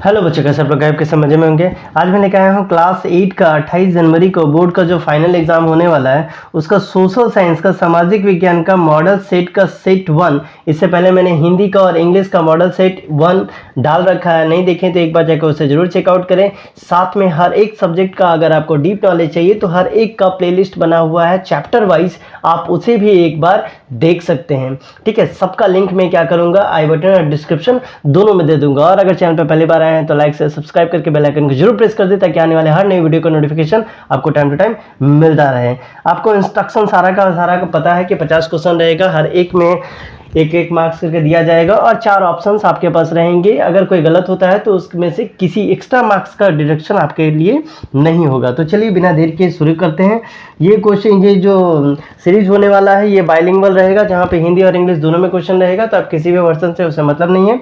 Hello बच्चों, कैसे आप लोग आपके समझ में होंगे। आज मैं लेकर आया हूँ क्लास 8 का 28 जनवरी को बोर्ड का जो फाइनल एग्जाम होने वाला है उसका सोशल साइंस का सामाजिक विज्ञान का मॉडल सेट का सेट 1। इससे पहले मैंने हिंदी का और इंग्लिश का मॉडल सेट 1 डाल रखा है, नहीं देखें तो एक बार जाकर उसे जरूर चेकआउट करें। साथ में हर एक सब्जेक्ट का अगर आपको डीप नॉलेज चाहिए तो हर एक का प्लेलिस्ट बना हुआ है चैप्टर वाइज, आप उसे भी एक बार देख सकते हैं। ठीक है, सबका लिंक मैं क्या करूंगा आई बटन और डिस्क्रिप्शन दोनों में दे दूंगा। और अगर चैनल पर पहली बार आए हैं तो लाइक से सब्सक्राइब करके बेल आइकन को जरूर प्रेस कर दे ताकि आने वाले हर नई वीडियो का नोटिफिकेशन आपको टाइम टू टाइम मिलता रहे। आपको इंस्ट्रक्शन सारा का पता है कि 50 क्वेश्चन रहेगा, हर एक में एक एक मार्क्स करके दिया जाएगा और 4 ऑप्शंस आपके पास रहेंगे। अगर कोई गलत होता है तो उसमें से किसी एक्स्ट्रा मार्क्स का डिडक्शन आपके लिए नहीं होगा। तो चलिए बिना देर के शुरू करते हैं। ये क्वेश्चन, ये जो सीरीज होने वाला है ये बाइलिंगुअल रहेगा, जहाँ पे हिंदी और इंग्लिश दोनों में क्वेश्चन रहेगा। तो आप किसी भी वर्जन से उसे मतलब नहीं है,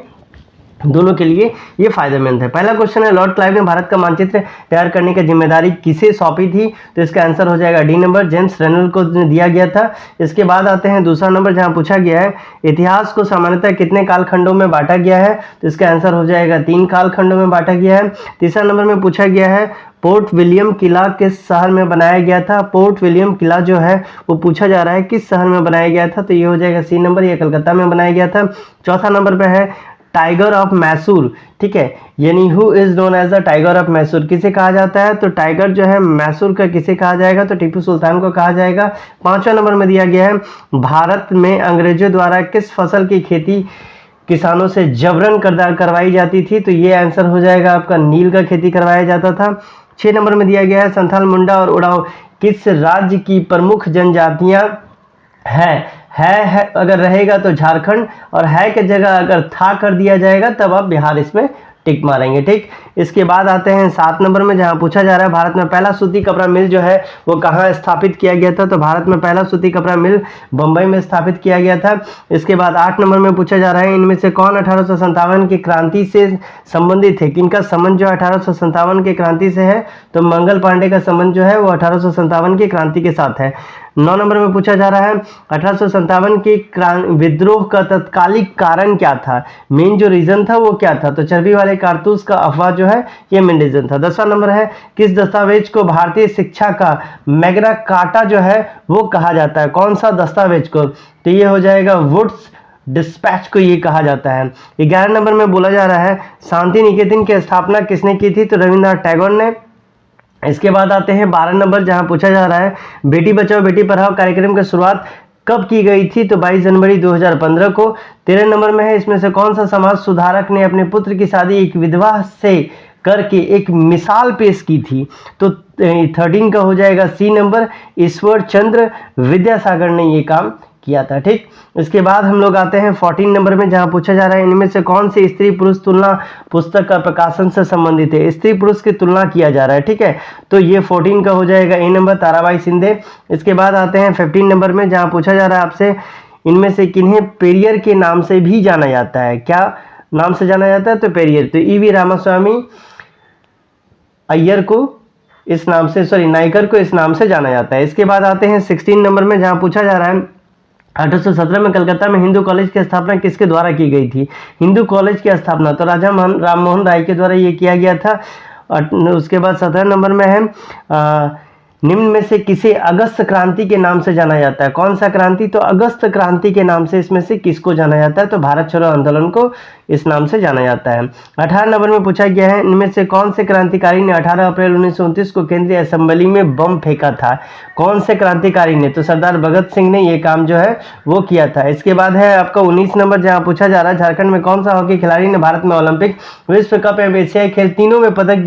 दोनों के लिए ये फायदेमंद है। पहला क्वेश्चन है, लॉर्ड क्लाइव ने भारत का मानचित्र तैयार करने की जिम्मेदारी किसे सौंपी थी? तो इसका आंसर हो जाएगा डी नंबर, जेम्स रेनल को दिया गया था। इसके बाद आते हैं दूसरा नंबर, जहां पूछा गया है इतिहास को सामान्यतः कितने कालखंडों में बांटा गया है? तो इसका आंसर हो जाएगा 3 कालखंडों में बांटा गया है। तीसरा नंबर में पूछा गया है पोर्ट विलियम किला किस शहर में बनाया गया था? पोर्ट विलियम किला जो है वो पूछा जा रहा है किस शहर में बनाया गया था, तो ये हो जाएगा सी नंबर, ये कलकत्ता में बनाया गया था। चौथा नंबर पे है टाइगर ऑफ मैसूर, ठीक है, यानी who is known as the tiger of Mysore, किसे कहा जाता है? तो टाइगर जो है मैसूर का किसे कहा जाएगा? तो टीपू सुल्तान को कहा जाएगा। पांचवा नंबर में दिया गया है भारत में अंग्रेजों द्वारा किस फसल की खेती किसानों से जबरन करवाई जाती थी? तो ये आंसर हो जाएगा आपका नील का खेती करवाया जाता था। 6 नंबर में दिया गया है संथाल, मुंडा और उड़ाव किस राज्य की प्रमुख जनजातियां है अगर रहेगा तो झारखंड, और है के जगह अगर था कर दिया जाएगा तब आप बिहार इसमें टिक मारेंगे। ठीक, इसके बाद आते हैं 7 नंबर में, जहां पूछा जा रहा है भारत में पहला सूती कपड़ा मिल जो है वो कहां स्थापित किया गया था? तो भारत में पहला सूती कपड़ा मिल बंबई में स्थापित किया गया था। इसके बाद 8 नंबर में पूछा जा रहा है इनमें से कौन 1857 की क्रांति से संबंधित है? किनका संबंध जो 1857 की क्रांति से है? तो मंगल पांडे का संबंध जो है वो 1857 की क्रांति के साथ है। 9 नंबर में पूछा जा रहा है 1857 के विद्रोह का तत्कालिक कारण क्या था? मेन जो रीजन था वो क्या था? तो चर्बी वाले कारतूस का अफवाह जो है ये मेन रीजन था। 10वां नंबर है किस दस्तावेज को भारतीय शिक्षा का मैग्ना कार्टा जो है वो कहा जाता है? कौन सा दस्तावेज को? तो ये हो जाएगा वुड्स डिस्पैच को ये कहा जाता है। 11 नंबर में बोला जा रहा है शांति निकेतन की स्थापना किसने की थी? तो रविंद्रनाथ टैगोर ने। इसके बाद आते हैं 12 नंबर, जहां पूछा जा रहा है बेटी बचाओ बेटी पढ़ाओ कार्यक्रम की शुरुआत कब की गई थी? तो 22 जनवरी 2015 को। 13 नंबर में है इसमें से कौन सा समाज सुधारक ने अपने पुत्र की शादी एक विधवा से करके एक मिसाल पेश की थी? तो 13 का हो जाएगा सी नंबर, ईश्वर चंद्र विद्यासागर ने ये काम किया था। ठीक, इसके बाद हम लोग आते हैं 14 नंबर में, जहां पूछा जा रहा है इनमें से कौन सी स्त्री पुरुष तुलना पुस्तक का प्रकाशन से संबंधित है? स्त्री पुरुष की तुलना किया जा रहा है। ठीक है, तो ये 14 का हो जाएगा ए नंबर, ताराबाई सिंधे। इसके बाद आते हैं 15 नंबर में, जहां पूछा जा रहा है आपसे इनमें से किन्हें पेरियर के नाम से भी जाना जाता है? क्या नाम से जाना जाता है? तो पेरियर, तो ईवी रामास्वामी अय्यर को इस नाम से, सॉरी नाइकर को इस नाम से जाना जाता है। इसके बाद आते हैं 16 नंबर में, जहां पूछा जा रहा है 1817 में कलकत्ता में हिंदू कॉलेज की स्थापना किसके द्वारा की गई थी? हिंदू कॉलेज की स्थापना तो राजा राम मोहन राय के द्वारा ये किया गया था। उसके बाद 17 नंबर में है निम्न में से किसे अगस्त क्रांति के नाम से जाना जाता है? कौन सा क्रांति? तो अगस्त क्रांति के नाम से इसमें से किसको जाना जाता है? तो भारत छोड़ो आंदोलन को इस नाम से जाना जाता है। 18 नंबर में पूछा गया है इनमें से कौन से क्रांतिकारी ने 18 अप्रैल 1929 को केंद्रीय असेंबली में बम फेंका था? कौन से क्रांतिकारी ने? तो सरदार भगत सिंह ने ये काम जो है वो किया था। इसके बाद है आपका 19 नंबर, जहां पूछा जा रहा है झारखंड में कौन सा हॉकी खिलाड़ी ने भारत में ओलंपिक, विश्व कप एवं एशियाई खेल तीनों में पदक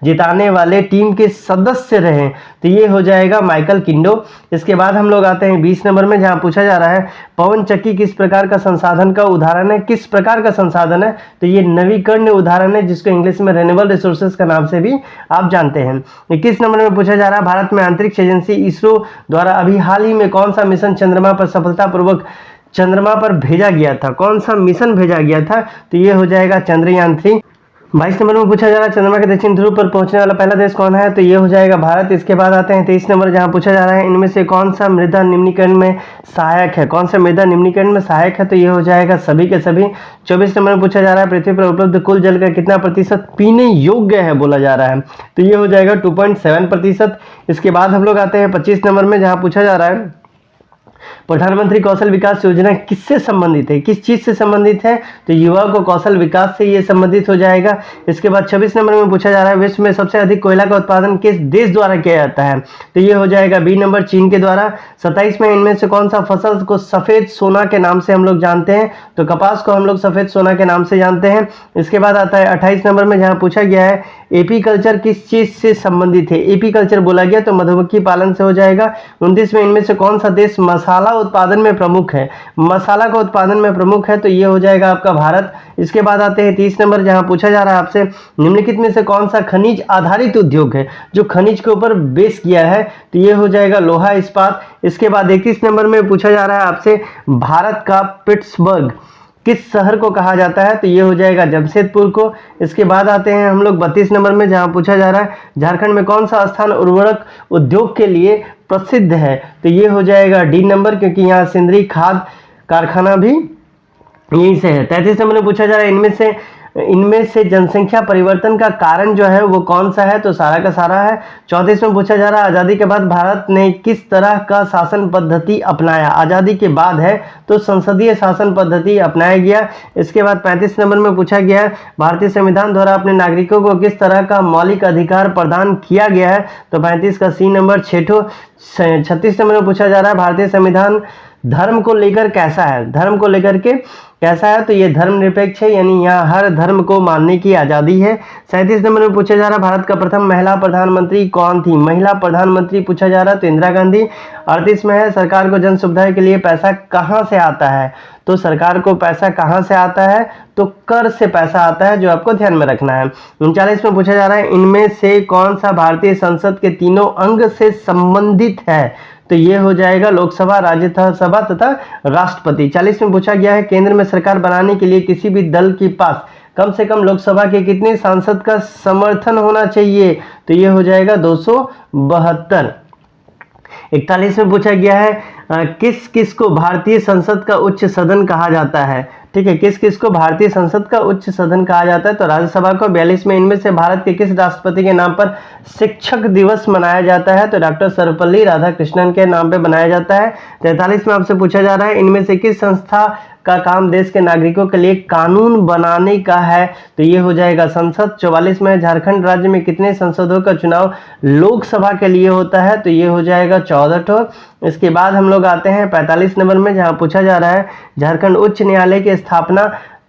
जिताने वाले टीम के सदस्य रहे? तो ये हो जाएगा माइकल किंडो। इसके बाद हम लोग आते हैं 20 नंबर में, जहां पूछा जा रहा है पवन चक्की किस प्रकार का संसाधन का उदाहरण है? किस प्रकार का संसाधन है? तो ये नवीकरणीय उदाहरण है, जिसको इंग्लिश में रिन्यूएबल रिसोर्सेज का नाम से भी आप जानते हैं। 21 नंबर में पूछा जा रहा है भारत में अंतरिक्ष एजेंसी इसरो द्वारा अभी हाल ही में कौन सा मिशन चंद्रमा पर सफलतापूर्वक चंद्रमा पर भेजा गया था? कौन सा मिशन भेजा गया था? तो ये हो जाएगा चंद्रयान 3। 22 नंबर में पूछा जा रहा है चंद्रमा के दक्षिण ध्रुव पर पहुंचने वाला पहला देश कौन है, तो ये हो जाएगा भारत। इसके बाद आते हैं 23 नंबर, जहां पूछा जा रहा है इनमें से कौन सा मृदा निम्नीकरण में सहायक है, कौन सा मृदा निम्नीकरण में सहायक है, तो ये हो जाएगा सभी के सभी। 24 नंबर में पूछा जा रहा है पृथ्वी पर उपलब्ध कुल जल का कितना प्रतिशत पीने योग्य है बोला जा रहा है, तो ये हो जाएगा 2.7%। इसके बाद हम लोग आते हैं 25 नंबर में, जहां पूछा जा रहा है प्रधानमंत्री कौशल विकास योजना किससे संबंधित है, किस चीज से संबंधित है, तो युवा को कौशल विकास से ये संबंधित हो जाएगा। इसके बाद 26 नंबर में पूछा जा रहा है विश्व में सबसे अधिक कोयला का उत्पादन किस देश द्वारा किया जाता है, तो ये हो जाएगा बी नंबर, चीन के द्वारा। 27 में इनमें से कौन सा फसल को सफेद सोना के नाम से हम लोग जानते हैं, तो कपास को हम लोग सफेद सोना के नाम से जानते हैं। इसके बाद आता है 28 नंबर में, जहां पूछा गया है एपी कल्चर किस चीज से संबंधित है, एपी कल्चर बोला गया तो मधुमक्खी पालन से हो जाएगा। 29 में इनमें से कौन सा देश मसाला उत्पादन में प्रमुख है, मसाला का उत्पादन में प्रमुख है, तो ये हो जाएगा आपका भारत। इसके बाद आते हैं 30 नंबर, जहां पूछा जा रहा है आपसे निम्नलिखित में से कौन सा खनिज आधारित उद्योग है जो खनिज के ऊपर बेस किया है, तो ये हो जाएगा लोहा इस्पात। इसके बाद 31 नंबर में पूछा जा रहा है आपसे भारत का पिट्सबर्ग किस शहर को कहा जाता है, तो ये हो जाएगा जमशेदपुर को। इसके बाद आते हैं हम लोग 32 नंबर में, जहां पूछा जा रहा है झारखंड में कौन सा स्थान उर्वरक उद्योग के लिए प्रसिद्ध है, तो ये हो जाएगा डी नंबर, क्योंकि यहाँ सिंदरी खाद कारखाना भी यहीं से है। 33 नंबर में पूछा जा रहा है इनमें से जनसंख्या परिवर्तन का कारण जो है वो कौन सा है, तो सारा का सारा है। 34 में पूछा जा रहा है आज़ादी के बाद भारत ने किस तरह का शासन पद्धति अपनाया, आज़ादी के बाद है तो संसदीय शासन पद्धति अपनाया गया। इसके बाद 35 नंबर में पूछा गया है भारतीय संविधान द्वारा अपने नागरिकों को किस तरह का मौलिक अधिकार प्रदान किया गया है, तो 35 का सी नंबर 36 नंबर में पूछा जा रहा है भारतीय संविधान धर्म को लेकर कैसा है, धर्म को लेकर के कैसा है, तो ये धर्मनिरपेक्ष है, यानी यहाँ हर धर्म को मानने की आज़ादी है। 37 नंबर में पूछा जा रहा है भारत का प्रथम महिला प्रधानमंत्री कौन थी, महिला प्रधानमंत्री पूछा जा रहा है तो इंदिरा गांधी। 38 में है सरकार को जन सुविधा के लिए पैसा कहाँ से आता है, तो सरकार को पैसा कहाँ से आता है, तो कर से पैसा आता है, जो आपको ध्यान में रखना है। 39 में पूछा जा रहा है इनमें से कौन सा भारतीय संसद के तीनों अंग से संबंधित है, तो ये हो जाएगा लोकसभा, राज्यसभा तथा राष्ट्रपति। 40 में पूछा गया है केंद्र में सरकार बनाने के लिए किसी भी दल के पास कम से कम लोकसभा के कितने सांसद का समर्थन होना चाहिए, तो ये हो जाएगा 272। 41 में पूछा गया है किस किस को भारतीय संसद का उच्च सदन कहा जाता है, ठीक है, किस किस को भारतीय संसद का उच्च सदन कहा जाता है, तो राज्यसभा को। 42 में इनमें से भारत के किस राष्ट्रपति के नाम पर शिक्षक दिवस मनाया जाता है, तो डॉक्टर सर्वपल्ली राधाकृष्णन के नाम पे बनाया जाता है। 43 में आपसे पूछा जा रहा है इनमें से किस संस्था का काम देश के नागरिकों के लिए कानून बनाने का है, तो ये हो जाएगा संसद। 44 में झारखंड राज्य में कितने सांसदों का चुनाव लोकसभा के लिए होता है, तो ये हो जाएगा 14। इसके बाद हम लोग आते हैं 45 नंबर में, जहां पूछा जा रहा है झारखंड उच्च न्यायालय की स्थापना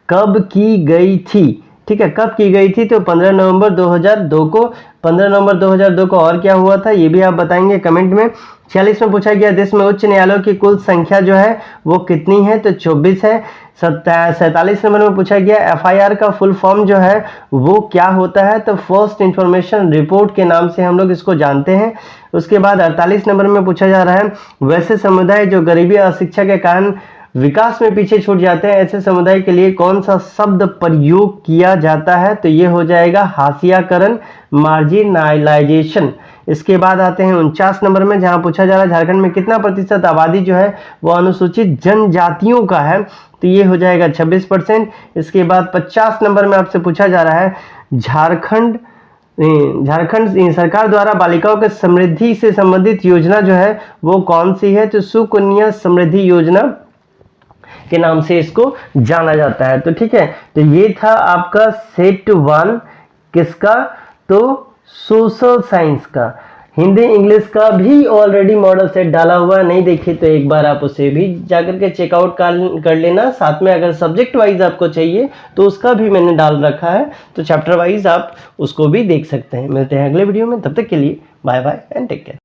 कब की गई थी, ठीक है, कब की गई थी, तो 15 नवंबर 2002 को। 15 नवंबर 2002 को और क्या हुआ था ये भी आप बताएंगे कमेंट में। 46 में पूछा गया देश में उच्च न्यायालयों की कुल संख्या जो है वो कितनी है, तो 24 है। 47 नंबर में पूछा गया एफआईआर का फुल फॉर्म जो है वो क्या होता है, तो फर्स्ट इंफॉर्मेशन रिपोर्ट के नाम से हम लोग इसको जानते हैं। उसके बाद 48 नंबर में पूछा जा रहा है वैसे समुदाय जो गरीबी और अशिक्षा के कारण विकास में पीछे छूट जाते हैं, ऐसे समुदाय के लिए कौन सा शब्द प्रयोग किया जाता है, तो ये हो जाएगा हाशियाकरण, मार्जिनाइलाइजेशन। इसके बाद आते हैं 49 नंबर में, जहां पूछा जा रहा है झारखंड में कितना प्रतिशत आबादी जो है वो अनुसूचित जनजातियों का है, तो ये हो जाएगा 26%। इसके बाद 50 नंबर में आपसे पूछा जा रहा है झारखंड सरकार द्वारा बालिकाओं के समृद्धि से संबंधित योजना जो है वो कौन सी है, तो सुकन्या समृद्धि योजना के नाम से इसको जाना जाता है। तो ठीक है, तो ये था आपका सेट 1 किसका, तो सोशल साइंस का। हिंदी इंग्लिश का भी ऑलरेडी मॉडल सेट डाला हुआ है, नहीं देखिए तो एक बार आप उसे भी जाकर के चेकआउट कर लेना। साथ में अगर सब्जेक्ट वाइज आपको चाहिए तो उसका भी मैंने डाल रखा है, तो चैप्टर वाइज आप उसको भी देख सकते हैं। मिलते हैं अगले वीडियो में, तब तक के लिए bye bye and take care.